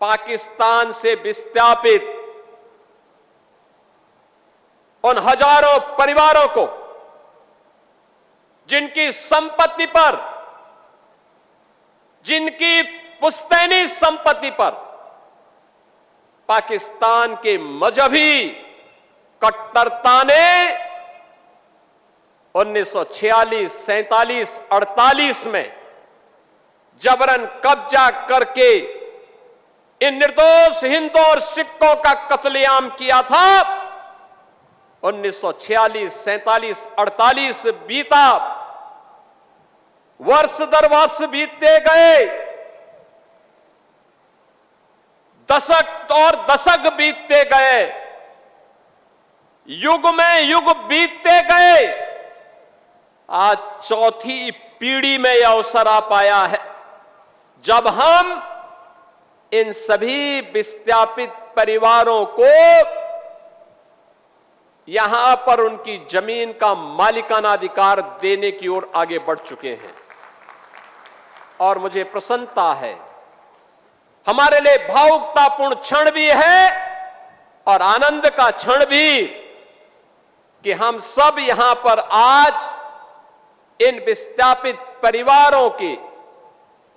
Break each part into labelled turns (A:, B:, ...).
A: पाकिस्तान से विस्थापित उन हजारों परिवारों को, जिनकी संपत्ति पर, जिनकी पुश्तैनी संपत्ति पर पाकिस्तान के मजहबी कट्टरता ने 1946, 47, 48 में जबरन कब्जा करके इन निर्दोष हिंदू और सिखों का कत्लेआम किया था। 1946, 47, 48 बीता, वर्ष दर वर्ष बीतते गए, दशक और दशक बीतते गए, युग में युग बीतते गए। आज चौथी पीढ़ी में यह अवसर आ पाया है जब हम इन सभी विस्थापित परिवारों को यहां पर उनकी जमीन का मालिकाना अधिकार देने की ओर आगे बढ़ चुके हैं। और मुझे प्रसन्नता है, हमारे लिए भावुकतापूर्ण क्षण भी है और आनंद का क्षण भी, कि हम सब यहां पर आज इन विस्थापित परिवारों की,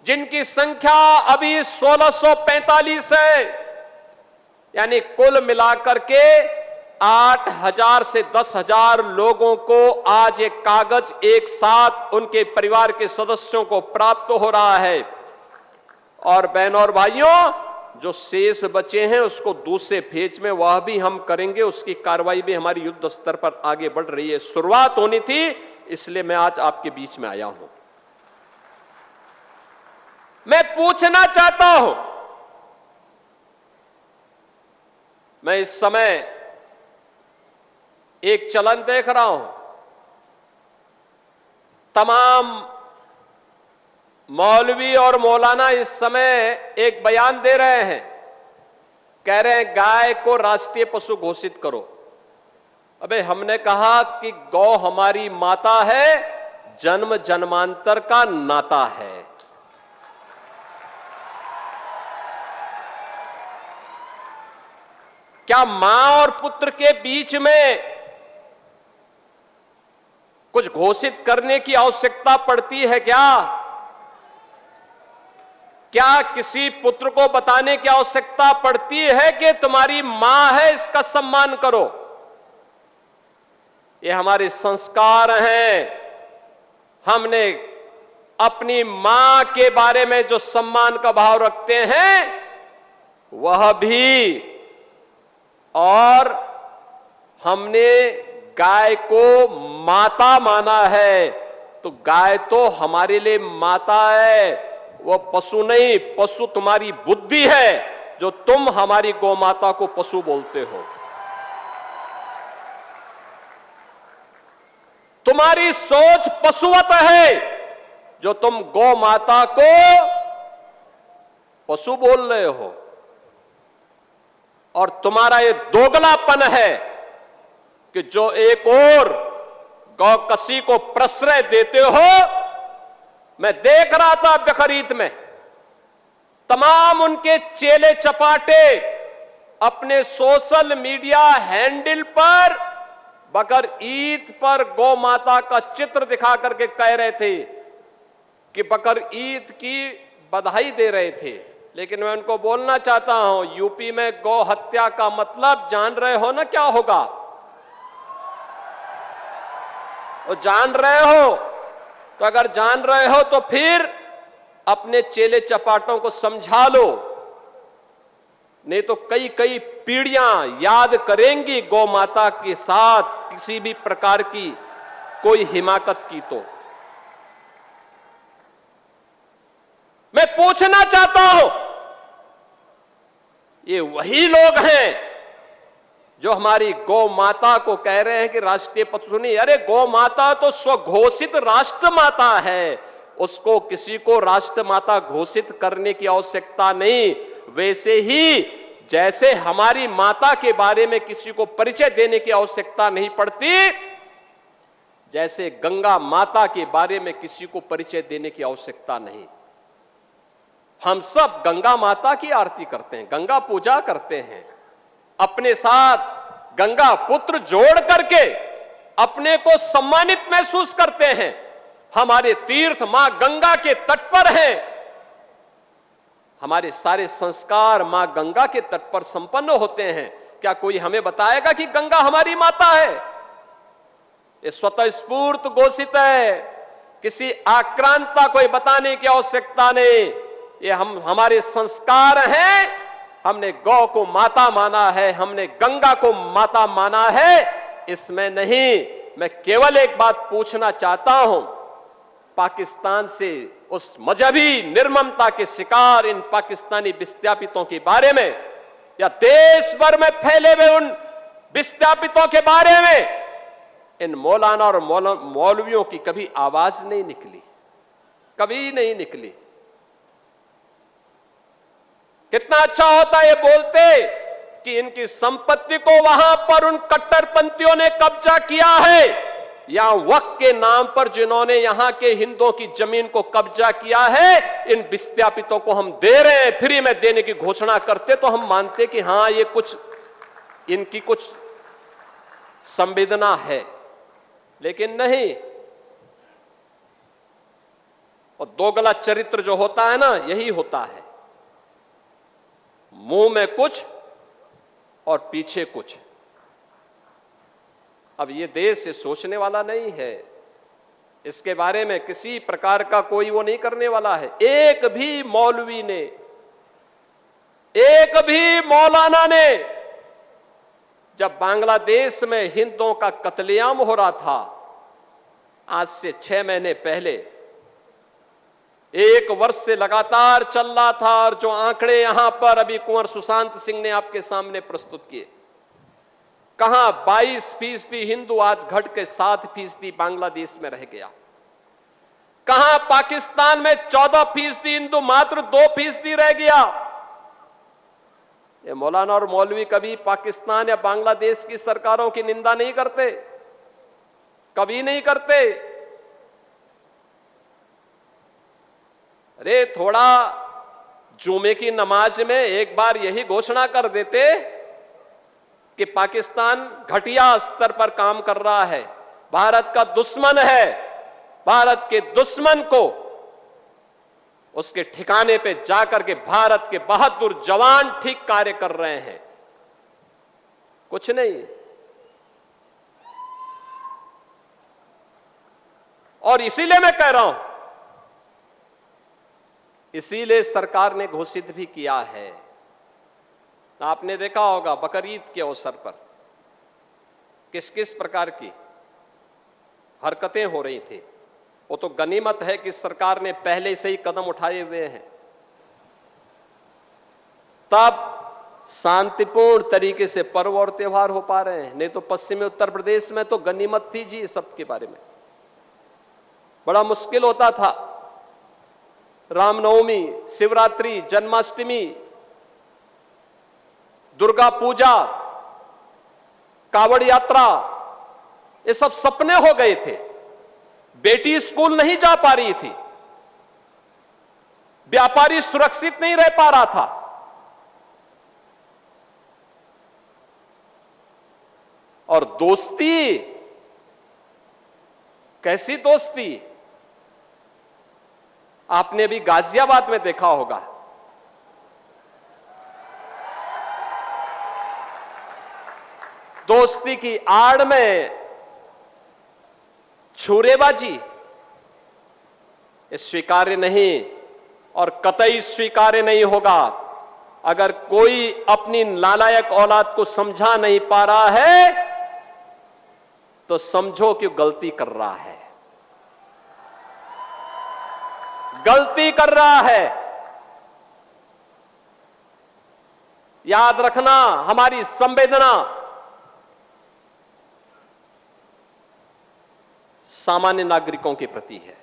A: जिनकी संख्या अभी 1645 है, यानी कुल मिलाकर के 8,000 से 10,000 लोगों को आज एक कागज एक साथ उनके परिवार के सदस्यों को प्राप्त हो रहा है। और बहनों और भाइयों, जो शेष बचे हैं उसको दूसरे फेज में वह भी हम करेंगे, उसकी कार्रवाई भी हमारी युद्ध स्तर पर आगे बढ़ रही है। शुरुआत होनी थी, इसलिए मैं आज आपके बीच में आया हूं। मैं पूछना चाहता हूं, मैं इस समय एक चलन देख रहा हूं, तमाम मौलवी और मौलाना इस समय एक बयान दे रहे हैं, कह रहे हैं गाय को राष्ट्रीय पशु घोषित करो। अबे हमने कहा कि गौ हमारी माता है, जन्म जन्मांतर का नाता है। क्या मां और पुत्र के बीच में कुछ घोषित करने की आवश्यकता पड़ती है क्या? क्या किसी पुत्र को बताने की आवश्यकता पड़ती है कि तुम्हारी मां है, इसका सम्मान करो? ये हमारे संस्कार हैं। हमने अपनी मां के बारे में जो सम्मान का भाव रखते हैं वह भी, और हमने गाय को माता माना है, तो गाय तो हमारे लिए माता है, वो पशु नहीं। पशु तुम्हारी बुद्धि है, जो तुम हमारी गौ माता को पशु बोलते हो। तुम्हारी सोच पशुवत है, जो तुम गौ माता को पशु बोल रहे हो। और तुम्हारा ये दोगलापन है कि जो एक और गौकसी को प्रश्रय देते हो। मैं देख रहा था बकरीद में तमाम उनके चेले चपाटे अपने सोशल मीडिया हैंडल पर बकर ईद पर गौ माता का चित्र दिखा करके कह रहे थे कि बकर ईद की बधाई दे रहे थे। लेकिन मैं उनको बोलना चाहता हूं, यूपी में गौ हत्या का मतलब जान रहे हो ना क्या होगा? वो जान रहे हो? तो अगर जान रहे हो तो फिर अपने चेले चपाटों को समझा लो, नहीं तो कई कई पीढ़ियां याद करेंगी गौ माता के साथ किसी भी प्रकार की कोई हिमाकत की। तो मैं पूछना चाहता हूं, ये वही लोग हैं जो हमारी गौ माता को कह रहे हैं कि राष्ट्रीय पशु नहीं। अरे गौ माता तो स्वघोषित राष्ट्र माता है, उसको किसी को राष्ट्र माता घोषित करने की आवश्यकता नहीं। वैसे ही जैसे हमारी माता के बारे में किसी को परिचय देने की आवश्यकता नहीं पड़ती, जैसे गंगा माता के बारे में किसी को परिचय देने की आवश्यकता नहीं। हम सब गंगा माता की आरती करते हैं, गंगा पूजा करते हैं, अपने साथ गंगा पुत्र जोड़ करके अपने को सम्मानित महसूस करते हैं। हमारे तीर्थ मां गंगा के तट पर हैं, हमारे सारे संस्कार मां गंगा के तट पर संपन्न होते हैं। क्या कोई हमें बताएगा कि गंगा हमारी माता है? ये स्वतः स्फूर्त घोषित है, किसी आक्रांता को बताने की आवश्यकता नहीं। ये हमारे संस्कार हैं। हमने गौ को माता माना है, हमने गंगा को माता माना है, इसमें नहीं। मैं केवल एक बात पूछना चाहता हूं, पाकिस्तान से उस मजहबी निर्ममता के शिकार इन पाकिस्तानी विस्थापितों के बारे में या देश भर में फैले हुए उन विस्थापितों के बारे में इन मौलाना और मौलवियों की कभी आवाज नहीं निकली, कभी नहीं निकली। कितना अच्छा होता ये बोलते कि इनकी संपत्ति को वहां पर उन कट्टरपंथियों ने कब्जा किया है, या वक्फ के नाम पर जिन्होंने यहां के हिंदुओं की जमीन को कब्जा किया है, इन विस्थापितों को हम दे रहे हैं, फ्री में देने की घोषणा करते तो हम मानते कि हां ये कुछ इनकी कुछ संवेदना है, लेकिन नहीं। और दोगला चरित्र जो होता है ना, यही होता है, मुंह में कुछ और पीछे कुछ। अब ये देश ये सोचने वाला नहीं है, इसके बारे में किसी प्रकार का कोई वो नहीं करने वाला है। एक भी मौलवी ने, एक भी मौलाना ने, जब बांग्लादेश में हिंदुओं का कत्लेआम हो रहा था आज से 6 महीने पहले, 1 वर्ष से लगातार चल रहा था, और जो आंकड़े यहां पर अभी कुंवर सुशांत सिंह ने आपके सामने प्रस्तुत किए, कहां 22% हिंदू आज घट के 7% बांग्लादेश में रह गया, कहां पाकिस्तान में 14% हिंदू मात्र 2% रह गया। ये मौलाना और मौलवी कभी पाकिस्तान या बांग्लादेश की सरकारों की निंदा नहीं करते, कभी नहीं करते। अरे थोड़ा जुमे की नमाज में एक बार यही घोषणा कर देते कि पाकिस्तान घटिया स्तर पर काम कर रहा है, भारत का दुश्मन है, भारत के दुश्मन को उसके ठिकाने पे जाकर के भारत के बहादुर जवान ठीक कार्य कर रहे हैं, कुछ नहीं। और इसीलिए मैं कह रहा हूं, इसीलिए सरकार ने घोषित भी किया है। आपने देखा होगा बकरीद के अवसर पर किस किस प्रकार की हरकतें हो रही थी। वो तो गनीमत है कि सरकार ने पहले से ही कदम उठाए हुए हैं, तब शांतिपूर्ण तरीके से पर्व और त्योहार हो पा रहे हैं। नहीं तो पश्चिमी उत्तर प्रदेश में तो गनीमत थी जी, सबके बारे में बड़ा मुश्किल होता था। रामनवमी, शिवरात्रि, जन्माष्टमी, दुर्गा पूजा, कावड़ यात्रा, ये सब सपने हो गए थे। बेटी स्कूल नहीं जा पा रही थी, व्यापारी सुरक्षित नहीं रह पा रहा था। और दोस्ती, कैसी दोस्ती, आपने भी गाजियाबाद में देखा होगा। दोस्ती की आड़ में छुरेबाजी, ये स्वीकार्य नहीं और कतई स्वीकार्य नहीं होगा। अगर कोई अपनी नालायक औलाद को समझा नहीं पा रहा है तो समझो कि गलती कर रहा है, गलती कर रहा है। याद रखना, हमारी संवेदना सामान्य नागरिकों के प्रति है।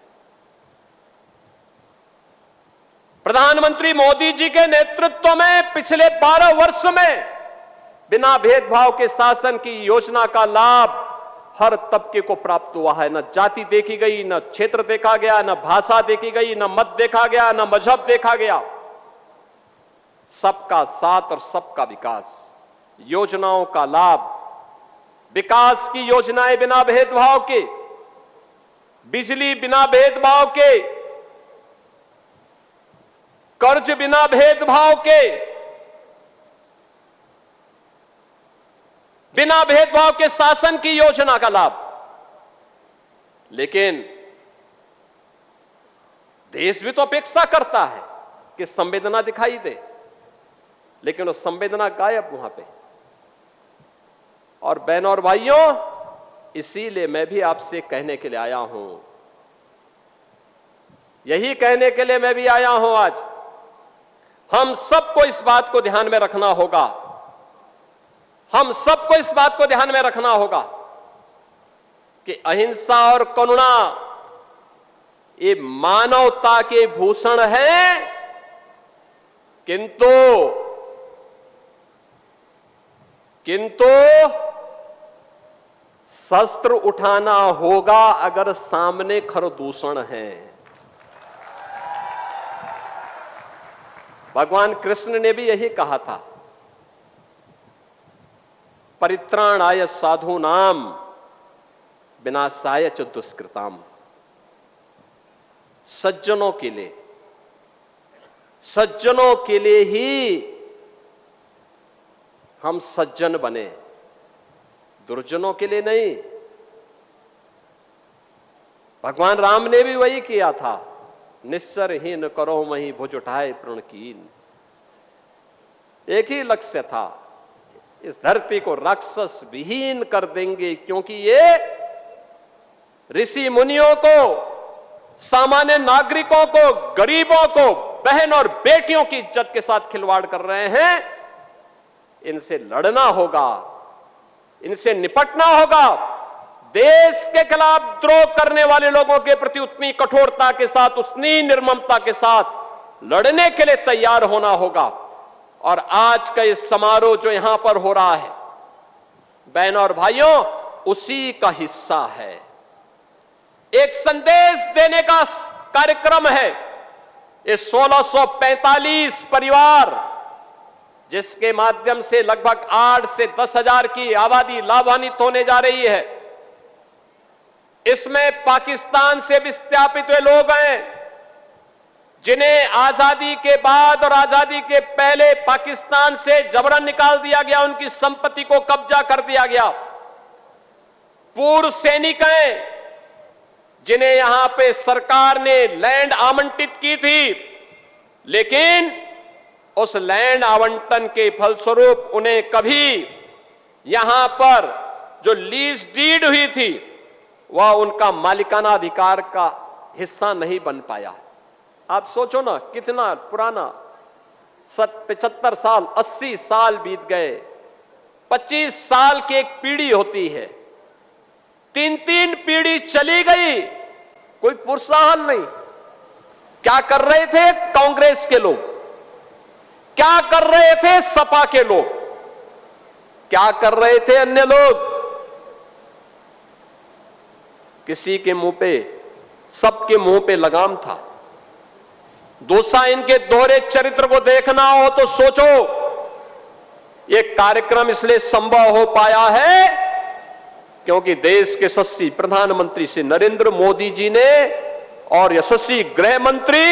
A: प्रधानमंत्री मोदी जी के नेतृत्व में पिछले 12 वर्ष में बिना भेदभाव के शासन की योजना का लाभ हर तबके को प्राप्त हुआ है। न जाति देखी गई, न क्षेत्र देखा गया, न भाषा देखी गई, न मत देखा गया, न मजहब देखा गया। सबका साथ और सबका विकास, योजनाओं का लाभ, विकास की योजनाएं बिना भेदभाव के, बिजली बिना भेदभाव के, कर्ज बिना भेदभाव के, बिना भेदभाव के शासन की योजना का लाभ। लेकिन देश भी तो अपेक्षा करता है कि संवेदना दिखाई दे, लेकिन वो संवेदना गायब वहां पे। और बहनों और भाइयों, इसीलिए मैं भी आपसे कहने के लिए आया हूं, यही कहने के लिए मैं भी आया हूं आज। हम सबको इस बात को ध्यान में रखना होगा, हम सबको इस बात को ध्यान में रखना होगा कि अहिंसा और करुणा ये मानवता के भूषण हैं, किंतु शस्त्र उठाना होगा अगर सामने खरदूषण है। भगवान कृष्ण ने भी यही कहा था, परित्राणाय साधूनाम विनाशाय च दुष्कृताम। सज्जनों के लिए ही हम सज्जन बने, दुर्जनों के लिए नहीं। भगवान राम ने भी वही किया था, निस्सरहीन करो मही भुज उठाए प्रणकीन। एक ही लक्ष्य था, इस धरती को राक्षस विहीन कर देंगे, क्योंकि ये ऋषि मुनियों को, सामान्य नागरिकों को, गरीबों को, बहन और बेटियों की इज्जत के साथ खिलवाड़ कर रहे हैं। इनसे लड़ना होगा, इनसे निपटना होगा। देश के खिलाफ द्रोह करने वाले लोगों के प्रति उतनी कठोरता के साथ, उतनी निर्ममता के साथ लड़ने के लिए तैयार होना होगा। और आज का ये समारोह जो यहां पर हो रहा है, बहनों और भाइयों, उसी का हिस्सा है। एक संदेश देने का कार्यक्रम है। ये 1645 परिवार, जिसके माध्यम से लगभग 8 से 10 हजार की आबादी लाभान्वित होने जा रही है। इसमें पाकिस्तान से विस्थापित हुए लोग हैं, जिन्हें आजादी के बाद और आजादी के पहले पाकिस्तान से जबरन निकाल दिया गया, उनकी संपत्ति को कब्जा कर दिया गया। पूर्व सैनिक हैं, जिन्हें यहां पे सरकार ने लैंड आवंटित की थी, लेकिन उस लैंड आवंटन के फलस्वरूप उन्हें कभी यहां पर जो लीज डीड हुई थी, वह उनका मालिकाना अधिकार का हिस्सा नहीं बन पाया। आप सोचो ना, कितना पुराना, 75 साल, 80 साल बीत गए। 25 साल की एक पीढ़ी होती है, 3-3 पीढ़ी चली गई, कोई प्रोत्साहन नहीं। क्या कर रहे थे कांग्रेस के लोग, क्या कर रहे थे सपा के लोग, क्या कर रहे थे अन्य लोग? किसी के मुंह पे, सबके मुंह पे लगाम था। दूसरा, इनके दोहरे चरित्र को देखना हो तो सोचो, यह कार्यक्रम इसलिए संभव हो पाया है क्योंकि देश के यशस्वी प्रधानमंत्री श्री नरेंद्र मोदी जी ने और यशस्वी गृह मंत्री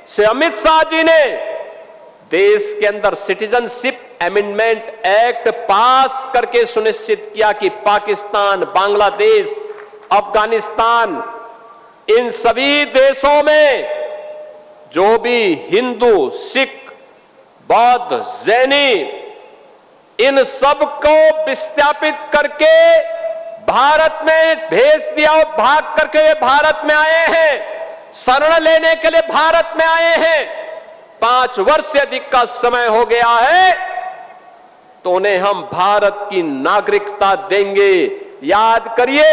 A: श्री अमित शाह जी ने देश के अंदर सिटीजनशिप अमेंडमेंट एक्ट पास करके सुनिश्चित किया कि पाकिस्तान, बांग्लादेश, अफगानिस्तान, इन सभी देशों में जो भी हिंदू, सिख, बौद्ध, जैनी, इन सबको विस्थापित करके भारत में भेज दिया। भाग करके वे भारत में आए हैं, शरण लेने के लिए भारत में आए हैं। 5 वर्ष से अधिक का समय हो गया है, तो उन्हें हम भारत की नागरिकता देंगे। याद करिए,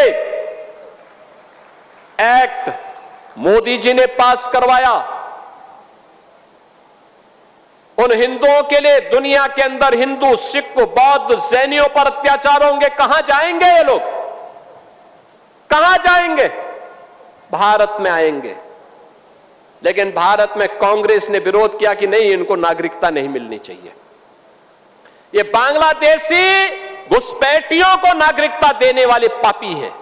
A: एक्ट मोदी जी ने पास करवाया। उन हिंदुओं के लिए दुनिया के अंदर हिंदू, सिख, बौद्ध, जैनियों पर अत्याचार होंगे, कहां जाएंगे ये लोग? कहां जाएंगे? भारत में आएंगे। लेकिन भारत में कांग्रेस ने विरोध किया कि नहीं, इनको नागरिकता नहीं मिलनी चाहिए। ये बांग्लादेशी घुसपैठियों को नागरिकता देने वाले पापी हैं।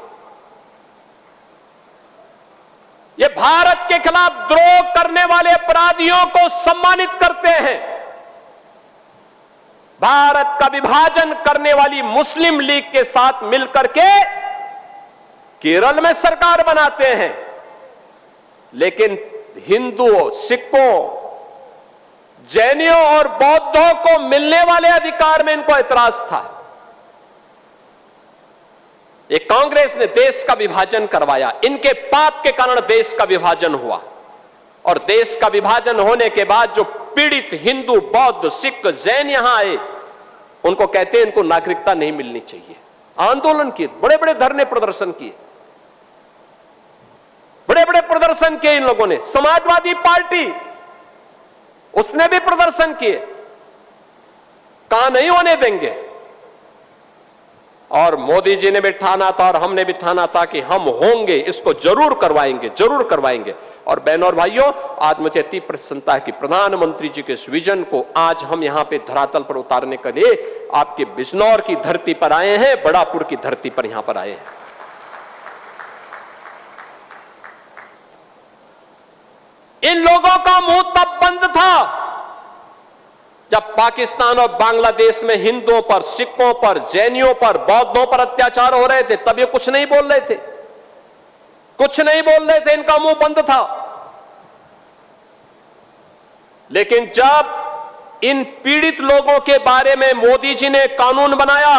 A: ये भारत के खिलाफ द्रोह करने वाले अपराधियों को सम्मानित करते हैं। भारत का विभाजन करने वाली मुस्लिम लीग के साथ मिलकर के केरल में सरकार बनाते हैं, लेकिन हिंदुओं, सिखों, जैनियों और बौद्धों को मिलने वाले अधिकार में इनको ऐतराज था। ये कांग्रेस ने देश का विभाजन करवाया। इनके पाप के कारण देश का विभाजन हुआ, और देश का विभाजन होने के बाद जो पीड़ित हिंदू, बौद्ध, सिख, जैन यहां आए, उनको कहते हैं इनको नागरिकता नहीं मिलनी चाहिए। आंदोलन किए, बड़े बड़े धरने प्रदर्शन किए, बड़े बड़े प्रदर्शन किए इन लोगों ने। समाजवादी पार्टी, उसने भी प्रदर्शन किए, कहां नहीं होने देंगे। और मोदी जी ने भी ठाना था और हमने भी ठाना था कि हम होंगे, इसको जरूर करवाएंगे, जरूर करवाएंगे। और बहनों और भाइयों, आज मुझे अति प्रसन्नता है कि प्रधानमंत्री जी के इस विजन को आज हम यहां पे धरातल पर उतारने के लिए आपके बिजनौर की धरती पर आए हैं, बड़ापुर की धरती पर यहां पर आए हैं। इन लोगों का मुंह तब बंद था जब पाकिस्तान और बांग्लादेश में हिंदुओं पर, सिखों पर, जैनियों पर, बौद्धों पर अत्याचार हो रहे थे, तब ये कुछ नहीं बोल रहे थे, कुछ नहीं बोल रहे थे, इनका मुंह बंद था। लेकिन जब इन पीड़ित लोगों के बारे में मोदी जी ने कानून बनाया,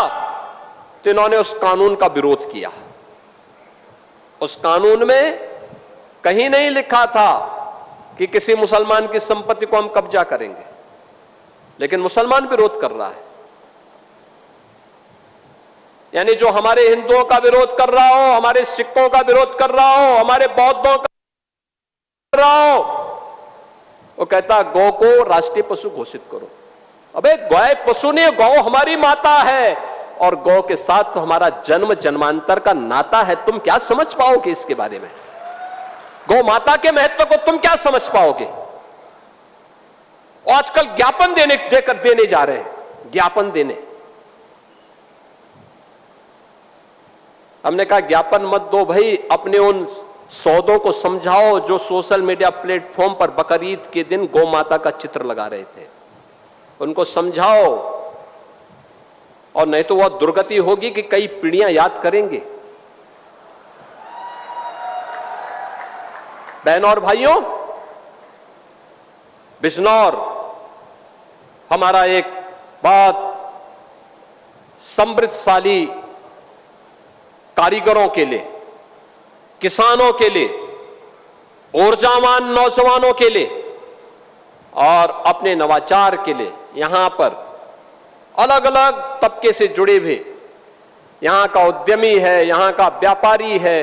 A: तो इन्होंने उस कानून का विरोध किया। उस कानून में कहीं नहीं लिखा था कि किसी मुसलमान की संपत्ति को हम कब्जा करेंगे, लेकिन मुसलमान विरोध कर रहा है। यानी जो हमारे हिंदुओं का विरोध कर रहा हो, हमारे सिखों का विरोध कर रहा हो, हमारे बौद्धों का कर रहा हो, वो कहता गौ को राष्ट्रीय पशु घोषित करो। अबे गाय पशु नहीं, गौ हमारी माता है, और गौ के साथ तो हमारा जन्म जन्मांतर का नाता है। तुम क्या समझ पाओगे इसके बारे में? गौ माता के महत्व को तुम क्या समझ पाओगे? आजकल ज्ञापन देने जा रहे हैं, ज्ञापन देने। हमने कहा ज्ञापन मत दो भाई, अपने उन सौदों को समझाओ जो सोशल मीडिया प्लेटफॉर्म पर बकरीद के दिन गौ माता का चित्र लगा रहे थे, उनको समझाओ, और नहीं तो वह दुर्गति होगी कि कई पीढ़ियां याद करेंगे। बहनों और भाइयों, बिजनौर हमारा एक बहुत समृद्धशाली कारीगरों के लिए, किसानों के लिए, ऊर्जावान नौजवानों के लिए और अपने नवाचार के लिए यहां पर अलग अलग तबके से जुड़े हुए, यहां का उद्यमी है, यहां का व्यापारी है,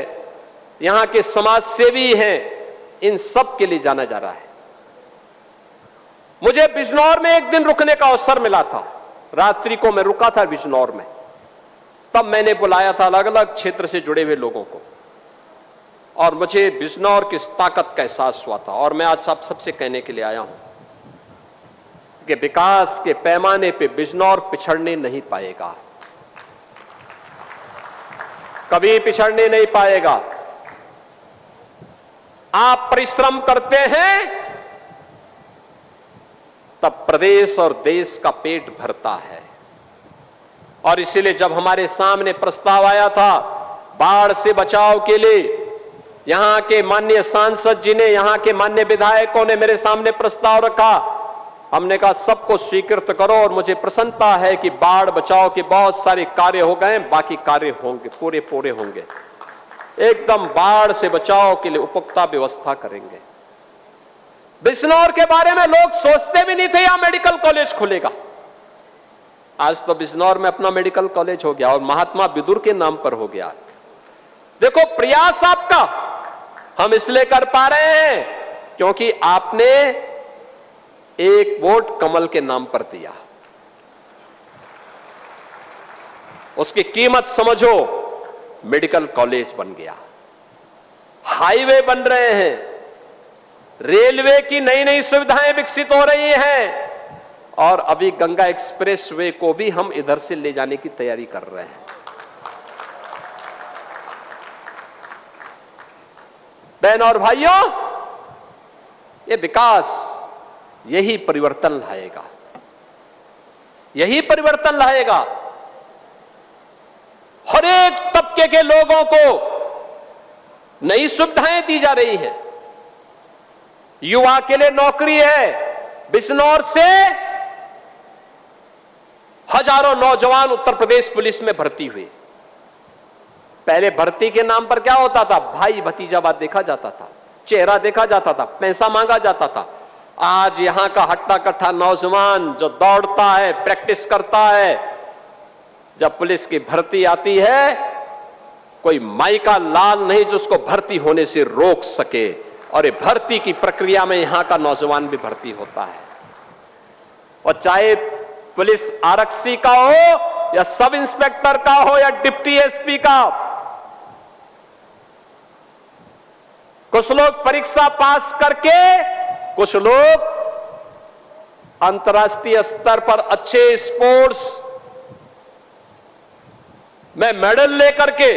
A: यहां के समाज सेवी हैं, इन सब के लिए जाना जा रहा है। मुझे बिजनौर में एक दिन रुकने का अवसर मिला था। रात्रि को मैं रुका था बिजनौर में। तब मैंने बुलाया था अलग अलग क्षेत्र से जुड़े हुए लोगों को, और मुझे बिजनौर की ताकत का एहसास हुआ था। और मैं आज सबसे कहने के लिए आया हूं कि विकास के पैमाने पे बिजनौर पिछड़ने नहीं पाएगा, कभी पिछड़ने नहीं पाएगा। आप परिश्रम करते हैं तब प्रदेश और देश का पेट भरता है। और इसीलिए जब हमारे सामने प्रस्ताव आया था बाढ़ से बचाव के लिए, यहां के माननीय सांसद जी ने, यहां के माननीय विधायकों ने मेरे सामने प्रस्ताव रखा, हमने कहा सबको स्वीकृत करो। और मुझे प्रसन्नता है कि बाढ़ बचाव के बहुत सारे कार्य हो गए, बाकी कार्य होंगे, पूरे होंगे। एकदम बाढ़ से बचाव के लिए उपयुक्त व्यवस्था करेंगे। बिजनौर के बारे में लोग सोचते भी नहीं थे यहां मेडिकल कॉलेज खुलेगा। आज तो बिजनौर में अपना मेडिकल कॉलेज हो गया, और महात्मा विदुर के नाम पर हो गया। देखो प्रयास आपका हम इसलिए कर पा रहे हैं क्योंकि आपने एक वोट कमल के नाम पर दिया। उसकी कीमत समझो, मेडिकल कॉलेज बन गया, हाईवे बन रहे हैं, रेलवे की नई नई सुविधाएं विकसित हो रही हैं और अभी गंगा एक्सप्रेसवे को भी हम इधर से ले जाने की तैयारी कर रहे हैं। बहनों और भाइयों, ये विकास यही परिवर्तन लाएगा, यही परिवर्तन लाएगा। हर एक तबके के लोगों को नई सुविधाएं दी जा रही है। युवा के लिए नौकरी है। बिजनौर से हजारों नौजवान उत्तर प्रदेश पुलिस में भर्ती हुए। पहले भर्ती के नाम पर क्या होता था? भाई भतीजावाद देखा जाता था, चेहरा देखा जाता था, पैसा मांगा जाता था। आज यहां का हट्टा कट्टा नौजवान जो दौड़ता है, प्रैक्टिस करता है, जब पुलिस की भर्ती आती है, कोई माई का लाल नहीं जो उसको भर्ती होने से रोक सके। और ये भर्ती की प्रक्रिया में यहां का नौजवान भी भर्ती होता है। और चाहे पुलिस आरक्षी का हो या सब इंस्पेक्टर का हो या डिप्टी एसपी का, कुछ लोग परीक्षा पास करके, कुछ लोग अंतर्राष्ट्रीय स्तर पर अच्छे स्पोर्ट्स में मेडल लेकर के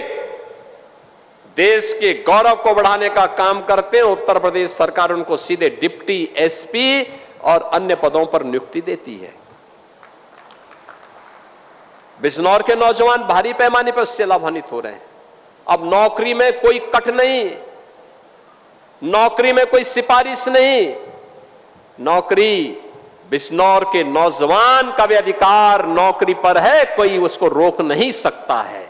A: देश के गौरव को बढ़ाने का काम करते हैं। उत्तर प्रदेश सरकार उनको सीधे डिप्टी एसपी और अन्य पदों पर नियुक्ति देती है। बिजनौर के नौजवान भारी पैमाने पर उससे लाभान्वित हो रहे हैं। अब नौकरी में कोई कट नहीं, नौकरी में कोई सिफारिश नहीं, नौकरी बिजनौर के नौजवान का भी अधिकार नौकरी पर है, कोई उसको रोक नहीं सकता है।